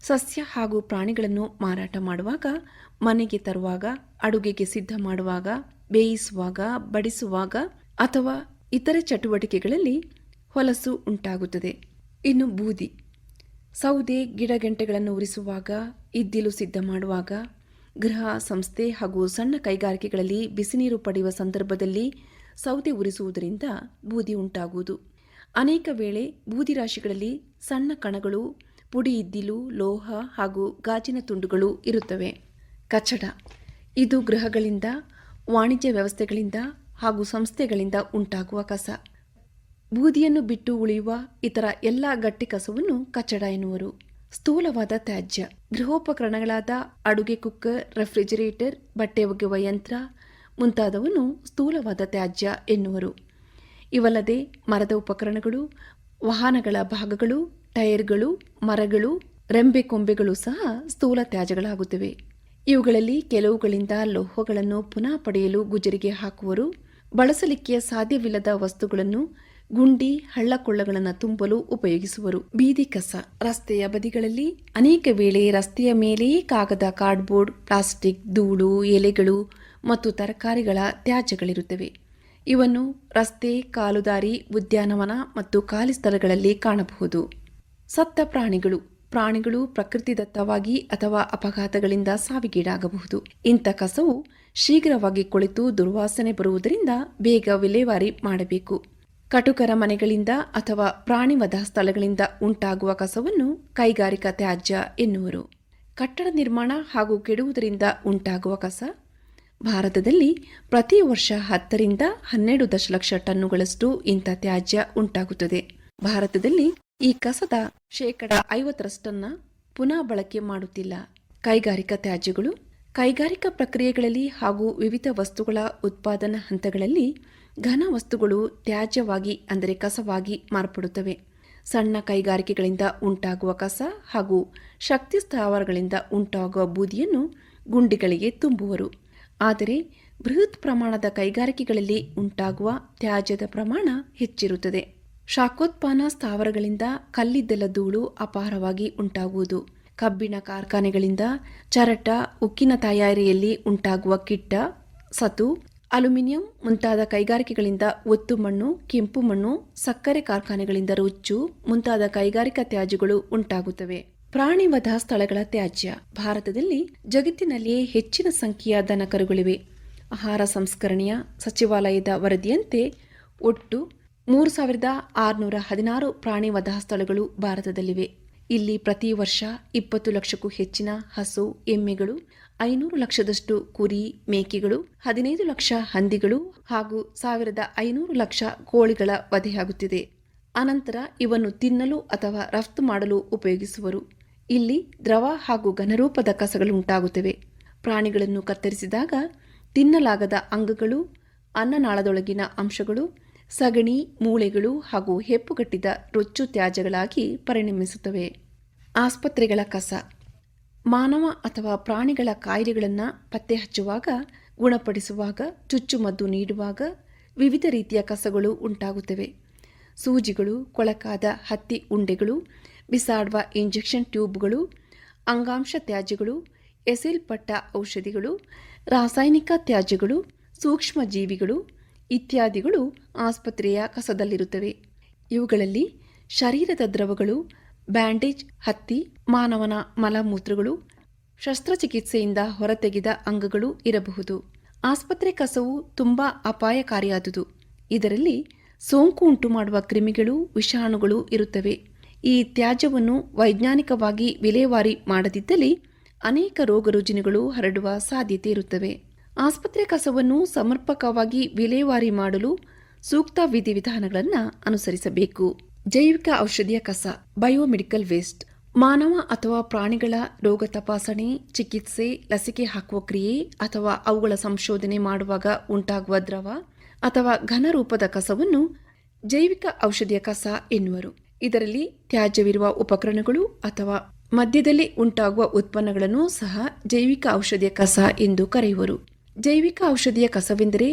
ಸಸ್ಯ ಹಾಗೂ ಪ್ರಾಣಿಗಳನ್ನು ಮಾರಾಟ ಮಾಡುವಾಗ, ಮನೆಗೆ ತರುವಾಗ, ಅಡುಗೆಗೆ ಸಿದ್ಧ ಮಾಡುವಾಗ, ಬೇಯಿಸುವಾಗ, ಬಡಿಸುವಾಗ ಅಥವಾ ಇತರೆ ಚಟುವಟಿಕೆಗಳಲ್ಲಿ ಹೊಲಸು ಉಂಟಾಗುತ್ತದೆ. ಇನ್ನು ಬೂದಿ, ಸೌದೆ ಗಿಡಗಂಟೆಗಳನ್ನು ಉರಿಸುವಾಗ, ಇದ್ದಿಲು ಸಿದ್ಧ ಮಾಡುವಾಗ, ಗೃಹ ಸಂಸ್ಥೆ ಹಾಗೂ ಸಣ್ಣ ಕೈಗಾರಿಕೆಗಳಲ್ಲಿ ಬಿಸಿನೀರು ಪಡೆಯುವ ಸಂದರ್ಭದಲ್ಲಿ ಸೌದೆ ಉರಿಸುವುದರಿಂದ ಬೂದಿ ಉಂಟಾಗುವುದು. ಅನೇಕ ವೇಳೆ ಬೂದಿ ರಾಶಿಗಳಲ್ಲಿ ಸಣ್ಣ ಕಣಗಳು, ಪುಡಿ ಇದ್ದಿಲು, ಲೋಹ ಹಾಗೂ ಗಾಜಿನ ತುಂಡುಗಳು ಇರುತ್ತವೆ. ಕಚಡ, ಇದು ಗೃಹಗಳಿಂದ, ವಾಣಿಜ್ಯ ವ್ಯವಸ್ಥೆಗಳಿಂದ ಹಾಗೂ ಸಂಸ್ಥೆಗಳಿಂದ ಉಂಟಾಗುವ ಕಸ. ಬೂದಿಯನ್ನು ಬಿಟ್ಟು ಉಳಿಯುವ ಇತರ ಎಲ್ಲ ಗಟ್ಟಿ ಕಸವನ್ನು ಕಚಡ ಎನ್ನುವರು. ಸ್ಥೂಲವಾದ ತ್ಯಾಜ್ಯ, ಗೃಹೋಪಕರಣಗಳಾದ ಅಡುಗೆ ಕುಕ್ಕರ್, ರೆಫ್ರಿಜರೇಟರ್, ಬಟ್ಟೆ ಒಗೆಯುವ ಯಂತ್ರ ಮುಂತಾದವನ್ನು ಸ್ಥೂಲವಾದ ತ್ಯಾಜ್ಯ ಎನ್ನುವರು. ಇವಲ್ಲದೆ ಮರದ ಉಪಕರಣಗಳು, ವಾಹನಗಳ ಭಾಗಗಳು, ಟೈರ್ಗಳು, ಮರಗಳು, ರೆಂಬೆ ಕೊಂಬೆಗಳು ಸಹ ಸ್ಥೂಲ ತ್ಯಾಜ್ಯಗಳಾಗುತ್ತವೆ. ಇವುಗಳಲ್ಲಿ ಕೆಲವುಗಳಿಂದ ಲೋಹಗಳನ್ನು ಪುನಃ ಪಡೆಯಲು ಗುಜರಿಗೆ ಹಾಕುವರು. ಬಳಸಲಿಕ್ಕೆ ಸಾಧ್ಯವಿಲ್ಲದ ವಸ್ತುಗಳನ್ನು ಗುಂಡಿ, ಹಳ್ಳಕೊಳ್ಳಗಳನ್ನು ತುಂಬಲು ಉಪಯೋಗಿಸುವರು. ಬೀದಿ ಕಸ, ರಸ್ತೆಯ ಬದಿಗಳಲ್ಲಿ ಅನೇಕ ವೇಳೆ ರಸ್ತೆಯ ಮೇಲೆಯೇ ಕಾಗದ, ಕಾರ್ಡ್ಬೋರ್ಡ್, ಪ್ಲಾಸ್ಟಿಕ್, ಧೂಳು, ಎಲೆಗಳು ಮತ್ತು ತರಕಾರಿಗಳ ತ್ಯಾಜ್ಯಗಳಿರುತ್ತವೆ. ಇವನ್ನು ರಸ್ತೆ, ಕಾಲುದಾರಿ, ಉದ್ಯಾನವನ ಮತ್ತು ಖಾಲಿ ಸ್ಥಳಗಳಲ್ಲಿ ಕಾಣಬಹುದು. ಸತ್ತ ಪ್ರಾಣಿಗಳು, ಪ್ರಾಣಿಗಳು ಪ್ರಕೃತಿದತ್ತವಾಗಿ ಅಥವಾ ಅಪಘಾತಗಳಿಂದ ಸಾವಿಗೀಡಾಗಬಹುದು. ಇಂಥ ಕಸವು ಶೀಘ್ರವಾಗಿ ಕೊಳೆತು ದುರ್ವಾಸನೆ ಬರುವುದರಿಂದ ಬೇಗ ವಿಲೇವಾರಿ ಮಾಡಬೇಕು. ಕಟುಕರ ಮನೆಗಳಿಂದ ಅಥವಾ ಪ್ರಾಣಿವಧ ಸ್ಥಳಗಳಿಂದ ಉಂಟಾಗುವ ಕಸವನ್ನು ಕೈಗಾರಿಕಾ ತ್ಯಾಜ್ಯ ಎನ್ನುವರು. ಕಟ್ಟಡ ನಿರ್ಮಾಣ ಹಾಗೂ ಕೆಡುವುದರಿಂದ ಉಂಟಾಗುವ ಕಸ. ಭಾರತದಲ್ಲಿ ಪ್ರತಿ ವರ್ಷ 10 ರಿಂದ 12 ದಶಲಕ್ಷ ಟನ್ನುಗಳಷ್ಟು ಇಂಥ ತ್ಯಾಜ್ಯ ಉಂಟಾಗುತ್ತದೆ. ಭಾರತದಲ್ಲಿ ಈ ಕಸದ 50% ಪುನಃ ಬಳಕೆ ಮಾಡುತ್ತಿಲ್ಲ. ಕೈಗಾರಿಕಾ ತ್ಯಾಜ್ಯಗಳು, ಕೈಗಾರಿಕಾ ಪ್ರಕ್ರಿಯೆಗಳಲ್ಲಿ ಹಾಗೂ ವಿವಿಧ ವಸ್ತುಗಳ ಉತ್ಪಾದನಾ ಹಂತಗಳಲ್ಲಿ ಘನ ವಸ್ತುಗಳು ತ್ಯಾಜ್ಯವಾಗಿ ಅಂದರೆ ಕಸವಾಗಿ ಮಾರ್ಪಡುತ್ತವೆ. ಸಣ್ಣ ಕೈಗಾರಿಕೆಗಳಿಂದ ಉಂಟಾಗುವ ಕಸ ಹಾಗೂ ಶಕ್ತಿ ಸ್ಥಾವರಗಳಿಂದ ಉಂಟಾಗುವ ಬೂದಿಯನ್ನು ಗುಂಡಿಗಳಿಗೆ ತುಂಬುವರು. ಆದರೆ ಬೃಹತ್ ಪ್ರಮಾಣದ ಕೈಗಾರಿಕೆಗಳಲ್ಲಿ ಉಂಟಾಗುವ ತ್ಯಾಜ್ಯದ ಪ್ರಮಾಣ ಹೆಚ್ಚಿರುತ್ತದೆ. ಶಾಖೋತ್ಪಾದನ ಸ್ಥಾವರಗಳಿಂದ ಕಲ್ಲಿದ್ದಲ ಧೂಳು ಅಪಾರವಾಗಿ ಉಂಟಾಗುವುದು. ಕಬ್ಬಿಣ ಕಾರ್ಖಾನೆಗಳಿಂದ ಚರಟ, ಉಕ್ಕಿನ ತಯಾರಿಯಲ್ಲಿ ಉಂಟಾಗುವ ಕಿಟ್ಟ, ಸತು, ಅಲ್ಯೂಮಿನಿಯಂ ಮುಂತಾದ ಕೈಗಾರಿಕೆಗಳಿಂದ ಒತ್ತು ಮಣ್ಣು, ಕೆಂಪು ಮಣ್ಣು, ಸಕ್ಕರೆ ಕಾರ್ಖಾನೆಗಳಿಂದ ರೊಚ್ಚು ಮುಂತಾದ ಕೈಗಾರಿಕಾ ತ್ಯಾಜ್ಯಗಳು ಉಂಟಾಗುತ್ತವೆ. ಪ್ರಾಣಿವಧ ಸ್ಥಳಗಳ ತ್ಯಾಜ್ಯ. ಭಾರತದಲ್ಲಿ ಜಗತ್ತಿನಲ್ಲಿಯೇ ಹೆಚ್ಚಿನ ಸಂಖ್ಯೆಯ ದನಕರುಗಳಿವೆ. ಆಹಾರ ಸಂಸ್ಕರಣೆಯ ಸಚಿವಾಲಯದ ವರದಿಯಂತೆ ಒಟ್ಟು 3616 ಪ್ರಾಣಿವಧ ಸ್ಥಳಗಳು ಭಾರತದಲ್ಲಿವೆ. ಇಲ್ಲಿ ಪ್ರತಿ ವರ್ಷ 20 ಲಕ್ಷಕ್ಕೂ ಹೆಚ್ಚಿನ ಹಸು, ಎಮ್ಮೆಗಳು, 500 ಲಕ್ಷದಷ್ಟು ಕುರಿ, ಮೇಕೆಗಳು, 15 ಲಕ್ಷ ಹಂದಿಗಳು ಹಾಗೂ 1500 ಲಕ್ಷ ಕೋಳಿಗಳ ವಧೆಯಾಗುತ್ತಿದೆ. ಅನಂತರ ಇವನ್ನು ತಿನ್ನಲು ಅಥವಾ ರಫ್ತು ಮಾಡಲು ಉಪಯೋಗಿಸುವರು. ಇಲ್ಲಿ ದ್ರವ ಹಾಗೂ ಘನರೂಪದ ಕಸಗಳು ಉಂಟಾಗುತ್ತವೆ. ಪ್ರಾಣಿಗಳನ್ನು ಕತ್ತರಿಸಿದಾಗ ತಿನ್ನಲಾಗದ ಅಂಗಗಳು, ಅನ್ನನಾಳದೊಳಗಿನ ಅಂಶಗಳು, ಸಗಣಿ, ಮೂಳೆಗಳು ಹಾಗೂ ಹೆಪ್ಪುಗಟ್ಟಿದ ರೊಚ್ಚು ತ್ಯಾಜ್ಯಗಳಾಗಿ ಪರಿಣಮಿಸುತ್ತವೆ. ಆಸ್ಪತ್ರೆಗಳ ಕಸ. ಮಾನವ ಅಥವಾ ಪ್ರಾಣಿಗಳ ಕಾಯಿಲೆಗಳನ್ನು ಪತ್ತೆ ಹಚ್ಚುವಾಗ, ಗುಣಪಡಿಸುವಾಗ, ಚುಚ್ಚುಮದ್ದು ನೀಡುವಾಗ ವಿವಿಧ ರೀತಿಯ ಕಸಗಳು ಉಂಟಾಗುತ್ತವೆ. ಸೂಜಿಗಳು, ಕೊಳಕಾದ ಹತ್ತಿ ಉಂಡೆಗಳು, ಬಿಸಾಡುವ ಇಂಜೆಕ್ಷನ್ ಟ್ಯೂಬ್ಗಳು, ಅಂಗಾಂಶ ತ್ಯಾಜ್ಯಗಳು, ಎಸೆಯಲ್ಪಟ್ಟ ಔಷಧಿಗಳು, ರಾಸಾಯನಿಕ ತ್ಯಾಜ್ಯಗಳು, ಸೂಕ್ಷ್ಮ ಜೀವಿಗಳು ಇತ್ಯಾದಿಗಳು ಆಸ್ಪತ್ರೆಯ ಕಸದಲ್ಲಿರುತ್ತವೆ. ಇವುಗಳಲ್ಲಿ ಶರೀರದ ದ್ರವಗಳು, ಬ್ಯಾಂಡೇಜ್, ಹತ್ತಿ, ಮಾನವನ ಮಲಮೂತ್ರಗಳು, ಶಸ್ತ್ರಚಿಕಿತ್ಸೆಯಿಂದ ಹೊರತೆಗೆದ ಅಂಗಗಳು ಇರಬಹುದು. ಆಸ್ಪತ್ರೆ ಕಸವು ತುಂಬಾ ಅಪಾಯಕಾರಿಯಾದುದು. ಇದರಲ್ಲಿ ಸೋಂಕು ಉಂಟುಮಾಡುವ ಕ್ರಿಮಿಗಳು, ವಿಷಾಣುಗಳು ಇರುತ್ತವೆ. ಈ ತ್ಯಾಜ್ಯವನ್ನು ವೈಜ್ಞಾನಿಕವಾಗಿ ವಿಲೇವಾರಿ ಮಾಡದಿದ್ದಲ್ಲಿ ಅನೇಕ ರೋಗರುಜಿನಗಳು ಹರಡುವ ಸಾಧ್ಯತೆ ಇರುತ್ತವೆ. ಆಸ್ಪತ್ರೆ ಕಸವನ್ನು ಸಮರ್ಪಕವಾಗಿ ವಿಲೇವಾರಿ ಮಾಡಲು ಸೂಕ್ತ ವಿಧಿವಿಧಾನಗಳನ್ನು ಅನುಸರಿಸಬೇಕು. ಜೈವಿಕ ಔಷಧಿಯ ಕಸ ಬಯೋಮೆಡಿಕಲ್ ವೇಸ್ಟ್ ಮಾನವ ಅಥವಾ ಪ್ರಾಣಿಗಳ ರೋಗ ತಪಾಸಣೆ, ಚಿಕಿತ್ಸೆ, ಲಸಿಕೆ ಹಾಕುವ ಕ್ರಿಯೆ ಅಥವಾ ಅವುಗಳ ಸಂಶೋಧನೆ ಮಾಡುವಾಗ ಉಂಟಾಗುವ ದ್ರವ ಅಥವಾ ಘನ ರೂಪದ ಕಸವನ್ನು ಜೈವಿಕ ಔಷಧಿಯ ಕಸ ಎನ್ನುವರು. ಇದರಲ್ಲಿ ತ್ಯಾಜ್ಯವಿರುವ ಉಪಕರಣಗಳು ಅಥವಾ ಮಧ್ಯದಲ್ಲಿ ಉಂಟಾಗುವ ಉತ್ಪನ್ನಗಳನ್ನು ಸಹ ಜೈವಿಕ ಔಷಧಿಯ ಕಸ ಎಂದು ಕರೆಯುವರು. ಜೈವಿಕ ಔಷಧಿಯ ಕಸವೆಂದರೆ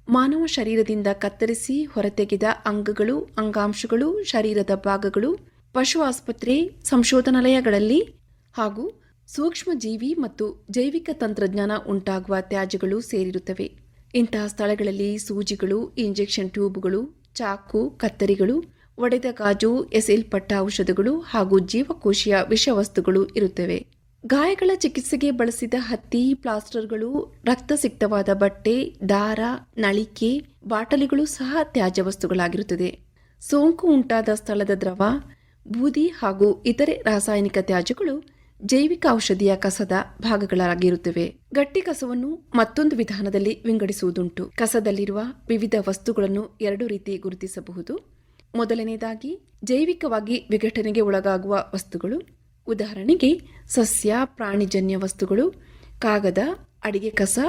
ಮಾನವ ಶರೀರದಿಂದ ಕತ್ತರಿಸಿ ಹೊರತೆಗೆದ ಅಂಗಗಳು, ಅಂಗಾಂಶಗಳು, ಶರೀರದ ಭಾಗಗಳು, ಪಶು ಆಸ್ಪತ್ರೆ, ಸಂಶೋಧನಾಲಯಗಳಲ್ಲಿ ಹಾಗೂ ಸೂಕ್ಷ್ಮಜೀವಿ ಮತ್ತು ಜೈವಿಕ ತಂತ್ರಜ್ಞಾನ ಉಂಟಾಗುವ ತ್ಯಾಜ್ಯಗಳು ಸೇರಿರುತ್ತವೆ. ಇಂತಹ ಸ್ಥಳಗಳಲ್ಲಿ ಸೂಜಿಗಳು, ಇಂಜೆಕ್ಷನ್ ಟ್ಯೂಬ್ಗಳು, ಚಾಕು, ಕತ್ತರಿಗಳು, ಒಡೆದ ಗಾಜು, ಎಸೆಯಲ್ಪಟ್ಟ ಔಷಧಗಳು ಹಾಗೂ ಜೀವಕೋಶೀಯ ವಿಷವಸ್ತುಗಳು ಇರುತ್ತವೆ. ಗಾಯಗಳ ಚಿಕಿತ್ಸೆಗೆ ಬಳಸಿದ ಹತ್ತಿ, ಪ್ಲಾಸ್ಟರ್ಗಳು, ರಕ್ತಸಿಕ್ತವಾದ ಬಟ್ಟೆ, ದಾರ, ನಳಿಕೆ, ಬಾಟಲಿಗಳು ಸಹ ತ್ಯಾಜ್ಯ ವಸ್ತುಗಳಾಗಿರುತ್ತದೆ. ಸೋಂಕು ಉಂಟಾದ ಸ್ಥಳದ ದ್ರವ, ಬೂದಿ ಹಾಗೂ ಇತರೆ ರಾಸಾಯನಿಕ ತ್ಯಾಜ್ಯಗಳು ಜೈವಿಕ ಔಷಧಿಯ ಕಸದ ಭಾಗಗಳಾಗಿರುತ್ತವೆ. ಗಟ್ಟಿ ಕಸವನ್ನು ಮತ್ತೊಂದು ವಿಧಾನದಲ್ಲಿ ವಿಂಗಡಿಸುವುದುಂಟು. ಕಸದಲ್ಲಿರುವ ವಿವಿಧ ವಸ್ತುಗಳನ್ನು 2 ರೀತಿ ಗುರುತಿಸಬಹುದು. ಮೊದಲನೆಯದಾಗಿ ಜೈವಿಕವಾಗಿ ವಿಘಟನೆಗೆ ಒಳಗಾಗುವ ವಸ್ತುಗಳು. ಉದಾಹರಣೆಗೆ ಸಸ್ಯ, ಪ್ರಾಣಿಜನ್ಯ ವಸ್ತುಗಳು, ಕಾಗದ, ಅಡಿಗೆ ಕಸ.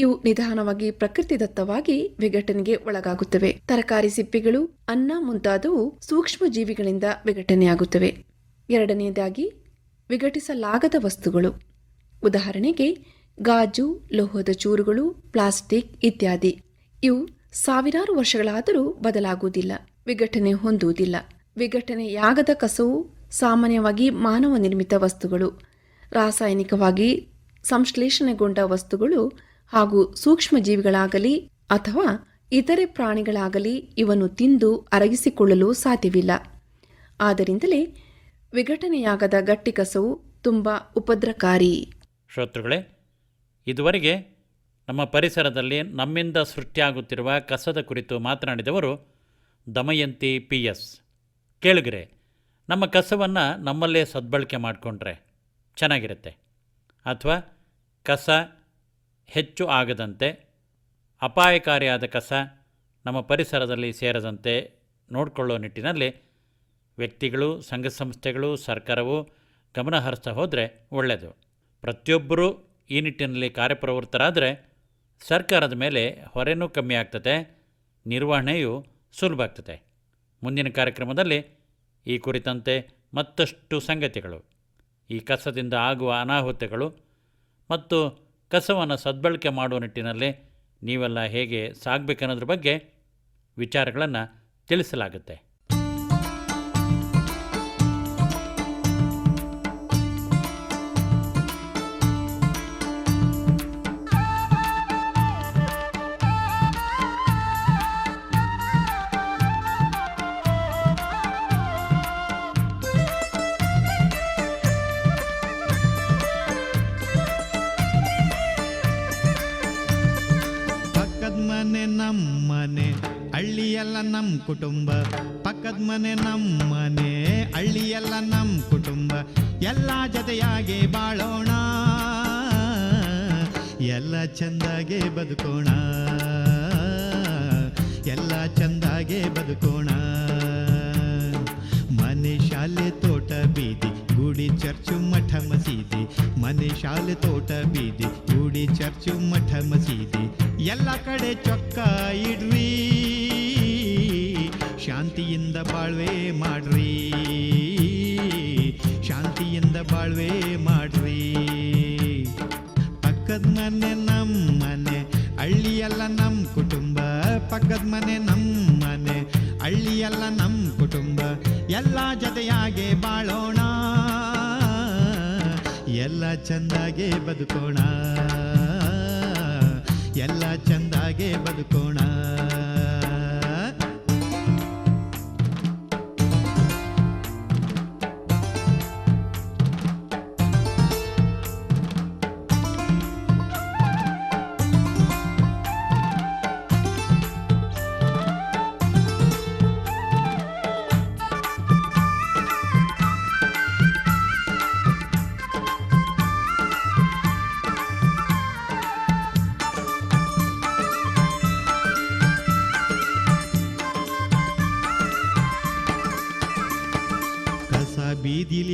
ಇವು ನಿಧಾನವಾಗಿ ಪ್ರಕೃತಿದತ್ತವಾಗಿ ವಿಘಟನೆಗೆ ಒಳಗಾಗುತ್ತವೆ. ತರಕಾರಿ ಸಿಪ್ಪೆಗಳು, ಅನ್ನ ಮುಂತಾದವು ಸೂಕ್ಷ್ಮ ಜೀವಿಗಳಿಂದ ವಿಘಟನೆಯಾಗುತ್ತವೆ. ಎರಡನೆಯದಾಗಿ ವಿಘಟಿಸಲಾಗದ ವಸ್ತುಗಳು. ಉದಾಹರಣೆಗೆ ಗಾಜು, ಲೋಹದ ಚೂರುಗಳು, ಪ್ಲಾಸ್ಟಿಕ್ ಇತ್ಯಾದಿ. ಇವು ಸಾವಿರಾರು ವರ್ಷಗಳಾದರೂ ಬದಲಾಗುವುದಿಲ್ಲ, ವಿಘಟನೆ ಹೊಂದುವುದಿಲ್ಲ. ವಿಘಟನೆಯಾಗದ ಕಸವು ಸಾಮಾನ್ಯವಾಗಿ ಮಾನವ ನಿರ್ಮಿತ ವಸ್ತುಗಳು, ರಾಸಾಯನಿಕವಾಗಿ ಸಂಶ್ಲೇಷಣೆಗೊಂಡ ವಸ್ತುಗಳು ಹಾಗೂ ಸೂಕ್ಷ್ಮಜೀವಿಗಳಾಗಲಿ ಅಥವಾ ಇತರೆ ಪ್ರಾಣಿಗಳಾಗಲಿ ಇವನ್ನು ತಿಂದು ಅರಗಿಸಿಕೊಳ್ಳಲು ಸಾಧ್ಯವಿಲ್ಲ. ಆದ್ದರಿಂದಲೇ ವಿಘಟನೆಯಾಗದ ಗಟ್ಟಿ ಕಸವು ತುಂಬ ಉಪದ್ರಕಾರಿ. ಶ್ರೋತೃಗಳೇ, ಇದುವರೆಗೆ ನಮ್ಮ ಪರಿಸರದಲ್ಲಿ ನಮ್ಮಿಂದ ಸೃಷ್ಟಿಯಾಗುತ್ತಿರುವ ಕಸದ ಕುರಿತು ಮಾತನಾಡಿದವರು ದಮಯಂತಿ PS. ಕೇಳುಗರೆ, ನಮ್ಮ ಕಸವನ್ನು ನಮ್ಮಲ್ಲೇ ಸದ್ಬಳಕೆ ಮಾಡಿಕೊಂಡ್ರೆ ಚೆನ್ನಾಗಿರುತ್ತೆ. ಅಥವಾ ಕಸ ಹೆಚ್ಚು ಆಗದಂತೆ, ಅಪಾಯಕಾರಿಯಾದ ಕಸ ನಮ್ಮ ಪರಿಸರದಲ್ಲಿ ಸೇರದಂತೆ ನೋಡಿಕೊಳ್ಳೋ ನಿಟ್ಟಿನಲ್ಲಿ ವ್ಯಕ್ತಿಗಳು, ಸಂಘ ಸಂಸ್ಥೆಗಳು, ಸರ್ಕಾರವು ಗಮನ ಹರಿಸ್ತಾ ಹೋದರೆ ಒಳ್ಳೆಯದು. ಪ್ರತಿಯೊಬ್ಬರೂ ಈ ನಿಟ್ಟಿನಲ್ಲಿ ಕಾರ್ಯಪ್ರವೃತ್ತರಾದರೆ ಸರ್ಕಾರದ ಮೇಲೆ ಹೊರೆನೂ ಕಮ್ಮಿ ಆಗ್ತದೆ, ನಿರ್ವಹಣೆಯು ಸುಲಭ ಆಗ್ತದೆ. ಮುಂದಿನ ಕಾರ್ಯಕ್ರಮದಲ್ಲಿ ಈ ಕುರಿತಂತೆ ಮತ್ತಷ್ಟು ಸಂಗತಿಗಳು, ಈ ಕಸದಿಂದ ಆಗುವ ಅನಾಹುತಗಳು ಮತ್ತು ಕಸವನ್ನು ಸದ್ಬಳಕೆ ಮಾಡುವ ನಿಟ್ಟಿನಲ್ಲಿ ನೀವೆಲ್ಲ ಹೇಗೆ ಸಾಗಬೇಕನ್ನೋದ್ರ ಬಗ್ಗೆ ವಿಚಾರಗಳನ್ನು ತಿಳಿಸಲಾಗುತ್ತೆ. ನಮ್ಮನೆ ಹಳ್ಳಿಯೆಲ್ಲ ನಮ್ಮ ಕುಟುಂಬ, ಪಕ್ಕದ ಮನೆ ನಮ್ಮನೆ ಹಳ್ಳಿಯೆಲ್ಲ ನಮ್ಮ ಕುಟುಂಬ, ಎಲ್ಲ ಜೊತೆಯಾಗಿ ಬಾಳೋಣ, ಎಲ್ಲ ಚಂದಾಗೆ ಬದುಕೋಣ, ಎಲ್ಲ ಚಂದಾಗೆ ಬದುಕೋಣ. ಮನೆ ಶಾಲೆ ತೋಟ ಬೀದಿ ಗುಡಿ ಚರ್ಚು ಮಠ ಮಸೀದಿ, ಮನೆ ಶಾಲೆ ತೋಟ ಬೀದಿ ಗುಡಿ ಚರ್ಚು ಮಠ ಮಸೀದಿ, ಎಲ್ಲ ಕಡೆ ಚೊಕ್ಕ ಇಡ್ರಿ, ಶಾಂತಿಯಿಂದ ಬಾಳ್ವೆ ಮಾಡ್ರಿ, ಶಾಂತಿಯಿಂದ ಬಾಳ್ವೆ ಮಾಡ್ರಿ. ಪಕ್ಕದ ಮನೆ ನಮ್ಮ ಮನೆ ಹಳ್ಳಿಯೆಲ್ಲ ನಮ್ಮ ಕುಟುಂಬ, ಪಕ್ಕದ ಮನೆ ನಮ್ಮ ಮನೆ ಹಳ್ಳಿಯೆಲ್ಲ ನಮ್ಮ ಕುಟುಂಬ, ಎಲ್ಲ ಜೊತೆಯಾಗೆ ಬಾಳೋಣ, ಎಲ್ಲ ಚಂದಾಗೆ ಬದುಕೋಣ, ಎಲ್ಲ ಚಂದಾಗೆ ಬದುಕೋಣ.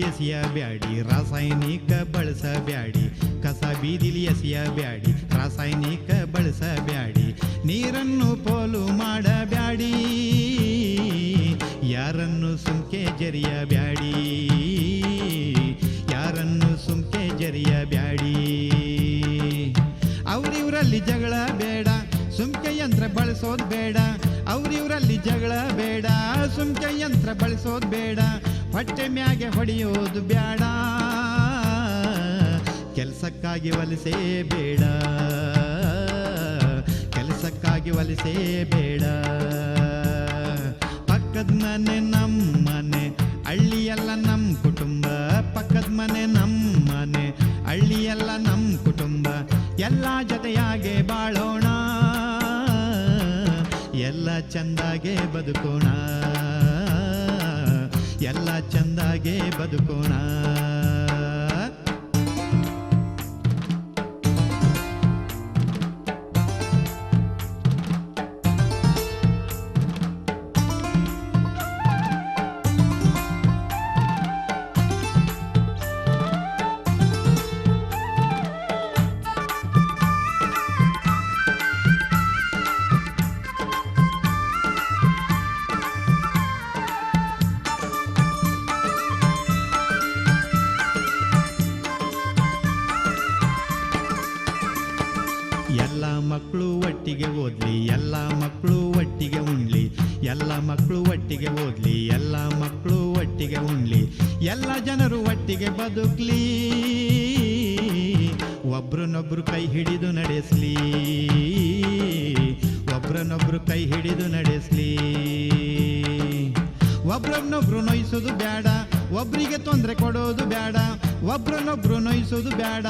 ಎಸೆಯಬ್ಯಾಡಿ, ರಾಸಾಯನಿಕ ಬಳಸಬ್ಯಾಡಿ. ಕಸ ಬೀದಿಲಿ ಎಸೆಯಬ್ಯಾಡಿ, ರಾಸಾಯನಿಕ ಬಳಸಬ್ಯಾಡಿ. ನೀರನ್ನು ಪೋಲು ಮಾಡಬ್ಯಾಡಿ, ಯಾರನ್ನು ಸುಮ್ಕೆ ಜರಿಯಬ್ಯಾಡಿ, ಯಾರನ್ನು ಸುಮ್ಕೆ ಜರಿಯಬ್ಯಾಡಿ. ಅವ್ರಿವ್ರಲ್ಲಿ ಜಗಳ ಬೇಡ, ಸುಮ್ಕೆ ಯಂತ್ರ ಬಳಸೋದು ಬೇಡ. ಅವ್ರಿವ್ರಲ್ಲಿ ಜಗಳ ಬೇಡ, ಸುಮ್ಕೆ ಯಂತ್ರ ಬಳಸೋದು ಬೇಡ. ಹೊಟ್ಟೆ ಮ್ಯಾಗೆ ಹೊಡೆಯೋದು ಬೇಡ, ಕೆಲಸಕ್ಕಾಗಿ ವಲಸೆ ಬೇಡ, ಕೆಲಸಕ್ಕಾಗಿ ವಲಸೆ ಬೇಡ. ಪಕ್ಕದ ಮನೆ ನಮ್ಮ ಮನೆ, ಹಳ್ಳಿಯೆಲ್ಲ ನಮ್ಮ ಕುಟುಂಬ. ಪಕ್ಕದ ಮನೆ ನಮ್ಮ ಮನೆ, ಹಳ್ಳಿಯೆಲ್ಲ ನಮ್ಮ ಕುಟುಂಬ. ಎಲ್ಲ ಜೊತೆಯಾಗೆ ಬಾಳೋಣ, ಎಲ್ಲ ಚಂದಾಗೆ ಬದುಕೋಣ, ಎಲ್ಲ ಚಂದಾಗೆ ಬದುಕೋಣ. ಎಲ್ಲ ಮಕ್ಕಳು ಒಟ್ಟಿಗೆ ಓದ್ಲಿ, ಎಲ್ಲ ಮಕ್ಕಳು ಒಟ್ಟಿಗೆ ಉಣ್ಲಿ. ಎಲ್ಲ ಮಕ್ಕಳು ಒಟ್ಟಿಗೆ ಓದ್ಲಿ, ಎಲ್ಲ ಮಕ್ಕಳು ಒಟ್ಟಿಗೆ ಉಣ್ಲಿ. ಎಲ್ಲ ಜನರು ಒಟ್ಟಿಗೆ ಬದುಕ್ಲಿ, ಒಬ್ರನ್ನೊಬ್ರು ಕೈ ಹಿಡಿದು ನಡೆಸ್ಲಿ, ಒಬ್ರನ್ನೊಬ್ರು ಕೈ ಹಿಡಿದು ನಡೆಸ್ಲಿ. ಒಬ್ರನ್ನೊಬ್ರು ನೋಯಿಸೋದು ಬೇಡ, ಒಬ್ರಿಗೆ ತೊಂದರೆ ಕೊಡೋದು ಬೇಡ. ಒಬ್ರನ್ನೊಬ್ರು ನೋಯಿಸೋದು ಬೇಡ,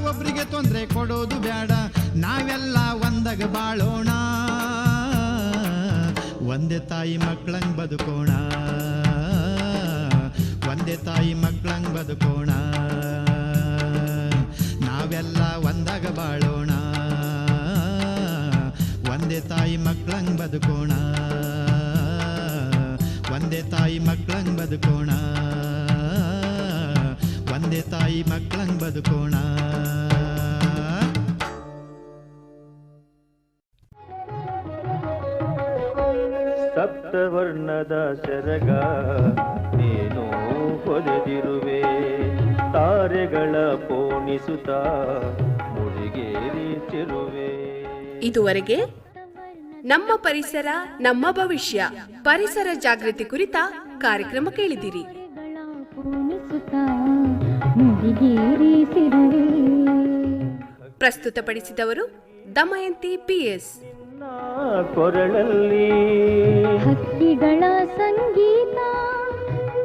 ಒಬ್ರಿಗೆ ತೊಂದರೆ ಕೊಡೋದು ಬೇಡ. ನಾವೆಲ್ಲ ಒಂದಾಗ ಬಾಳೋಣ, ಒಂದೇ ತಾಯಿ ಮಕ್ಕಳಂಗ್ ಬದುಕೋಣ, ಒಂದೇ ತಾಯಿ ಮಕ್ಕಳಂಗ್ ಬದುಕೋಣ. ನಾವೆಲ್ಲ ಒಂದಾಗ ಬಾಳೋಣ, ಒಂದೇ ತಾಯಿ ಮಕ್ಕಳಂಗ್ ಬದುಕೋಣ, ಒಂದೇ ತಾಯಿ ಮಕ್ಕಳಂಗ್ ಬದುಕೋಣ, ಒಂದೇ ತಾಯಿ ಮಕ್ಕಳಂಗ್ ಬದುಕೋಣ. ಸಪ್ತವರ್ಣದ ಸೆರಗ ನೀನು ಹೊದೆದಿರುವೆ, ತಾರೆಗಳ ಪೋಣಿಸುತ್ತ ಮುಡಿಗೇರಿಸಿರುವೆ. ಇದುವರೆಗೆ ನಮ್ಮ ಪರಿಸರ ನಮ್ಮ ಭವಿಷ್ಯ ಪರಿಸರ ಜಾಗೃತಿ ಕುರಿತ ಕಾರ್ಯಕ್ರಮ ಕೇಳಿದಿರಿ. ಪ್ರಸ್ತುತಪಡಿಸಿದವರು ದಮಯಂತಿ ಪಿಎಸ್. ಕೊರಳಲ್ಲಿ ಹಕ್ಕಿಗಳ ಸಂಗೀತ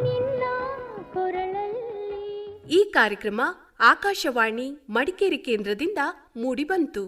ನಿನ್ನ ಕೊರಳಲ್ಲಿ. ಈ ಕಾರ್ಯಕ್ರಮ ಆಕಾಶವಾಣಿ ಮಡಿಕೇರಿ ಕೇಂದ್ರದಿಂದ ಮೂಡಿಬಂತು.